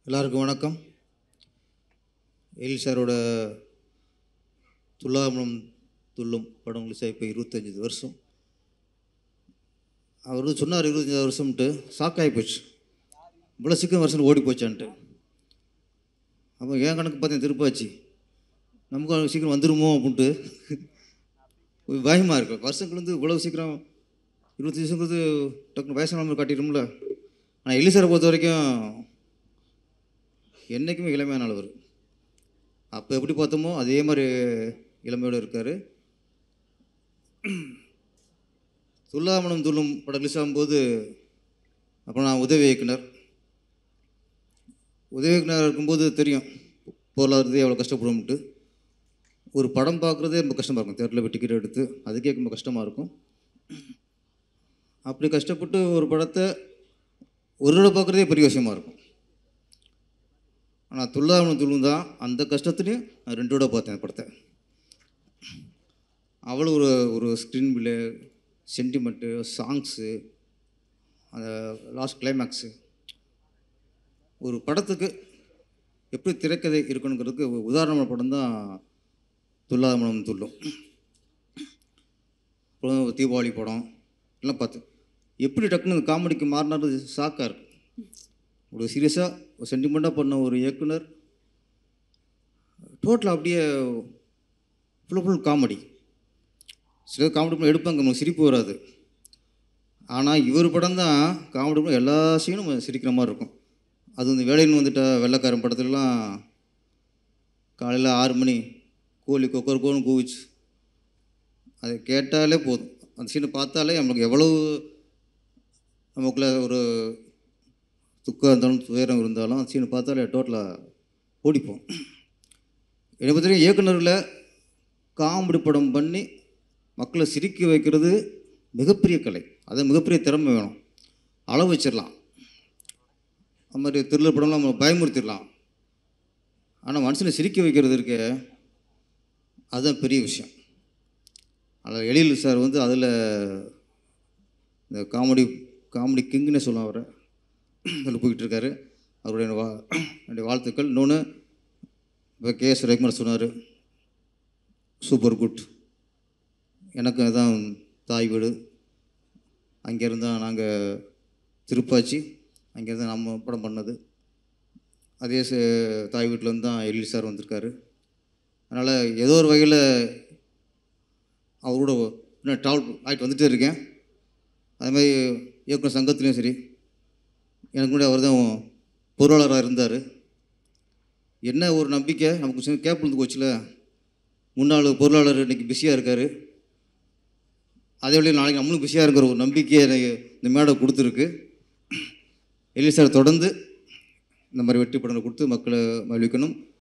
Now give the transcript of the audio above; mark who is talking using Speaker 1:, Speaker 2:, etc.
Speaker 1: எல்லாருக்கும் வணக்கம். எழில் சாரோட துல்லாமலம் துள்ளும் படம் ரிலீஸ் ஆகி இப்போ 25 வருஷம். அவர் வந்து சொன்னார் 25 வருஷம்ட்டு. ஷாக் ஆகி போச்சு, இவ்வளோ சீக்கிரம் வருஷம் ஓடி போச்சான்ட்டு. அப்போ என் கணக்கு பார்த்தேன் திருப்பாச்சு, நமக்கு சீக்கிரம் வந்துடுமோ அப்படின்ட்டு பயமாக இருக்கும். வருஷங்கள் வந்து இவ்வளோ சீக்கிரம் 25 வருஷங்கிறது டக்குனு வயசான காட்டிடும்ல. ஆனால் எழில் சாரை பொறுத்த வரைக்கும் என்றைக்குமே இளமையான அளவர். அப்போ எப்படி பார்த்தோமோ அதே மாதிரி இளமையோடு இருக்கார். துல்லாமலம் துள்ளும் படம் ரிலீஸ் ஆகும்போது அப்போ நான் உதவி இயக்குனர் இருக்கும்போது தெரியும் பொருளாதாரத்தை எவ்வளோ கஷ்டப்படும்ட்டு. ஒரு படம் பார்க்குறதே ரொம்ப கஷ்டமாக இருக்கும். தேட்டரில் போய் டிக்கெட் எடுத்து அதுக்கே ரொம்ப கஷ்டமாக இருக்கும். அப்படி கஷ்டப்பட்டு ஒரு படத்தை ஒரு தடவை பார்க்குறதே பெரிய விஷயமா இருக்கும். ஆனால் துல்லாமலம் துள்ளும் தான் அந்த கஷ்டத்துலேயும் நான் 2 தடவை பார்த்தேன் படத்தை. அவ்வளோ ஒரு ஸ்க்ரீன் பிளே, சென்டிமெண்ட்டு, சாங்ஸு, அந்த லாஸ்ட் கிளைமேக்ஸு, ஒரு படத்துக்கு எப்படி திரைக்கதை இருக்கணுங்கிறதுக்கு உதாரணமான படம் தான் துல்லாமலம் துள்ளும். அப்புறம் தீபாவளி படம் எல்லாம் பார்த்து எப்படி டக்குன்னு காமெடிக்கு மாறினது ஷாக்காக இருக்குது. ஒரு சீரியஸாக ஒரு சென்டிமெண்ட்டாக பண்ண ஒரு இயக்குனர் டோட்டலாக அப்படியே ஃபுல் காமெடி. சில காமெடி படம் எடுப்பாங்க, நமக்கு சிரிப்பு வராது. ஆனால் இவர் படம் தான் காமெடி படம், எல்லா சீனும் சிரிக்கிற மாதிரி இருக்கும். அது இந்த வேலைன்னு வந்துட்ட வெள்ளைக்காரன் படத்துலலாம் காலையில் 6 மணி கோழி கொக்கர்கோன்னு கூவிச்சு, அதை கேட்டாலே போதும். அந்த சீனை பார்த்தாலே நமக்கு எவ்வளவு நமக்குள்ள ஒரு துக்கம் இருந்தாலும் துயரம் இருந்தாலும் அந்த சீனை பார்த்தாலே டோட்டலாக ஓடிப்போம். என்னை பற்றி இயக்குநரில் காமெடி படம் பண்ணி மக்களை சிரிக்க வைக்கிறது மிகப்பெரிய கலை. அது மிகப்பெரிய திறமை வேணும். அளவு வச்சிடலாம், அது மாதிரி த்ரில்லர் படம்லாம் நம்ம பயமுறுத்திடலாம். ஆனால் மனுஷனை சிரிக்க வைக்கிறது இருக்க, அதுதான் பெரிய விஷயம். அதில் எழில் சார் வந்து அதில் இந்த காமெடி கிங்குன்னே சொல்லுவான். அவரை அதில் போய்கிட்டு அவருடைய என்னுடைய வாழ்த்துக்கள். இன்னொன்று, இப்போ கேஎஸ் ரவிக்குமார் சொன்னார், சூப்பர் குட். எனக்கு அதுதான் தாய் வீடு. அங்கேருந்தான் நாங்கள் திருப்பாச்சி, அங்கேருந்து நம்ம படம் பண்ணது. அதே தாய் வீட்டிலேருந்து தான் எழில் சார் வந்திருக்காரு. அதனால் ஏதோ ஒரு வகையில் அவரோட இன்னும் ட்ராவல் ஆகிட்டு வந்துகிட்டே இருக்கேன். அதுமாதிரி இயக்குனர் சங்கத்துலேயும் சரி, எனக்கு கூட அவர் தான் பொருளாளராக இருந்தார். என்ன ஒரு நம்பிக்கை நமக்கு சின்ன கேப் இருந்து போச்சுல. முன்னாள் பொருளாளர் இன்றைக்கி பிஸியாக இருக்கார். அதே வழியில் நாளைக்கு நம்மளும் பிஸியாக இருக்கிற ஒரு நம்பிக்கையை எனக்கு இந்த மேடை கொடுத்துருக்கு. எழில் சார் தொடர்ந்து இந்த மாதிரி வெற்றி படங்களை கொடுத்து மக்களை மகிழ்விக்கணும்.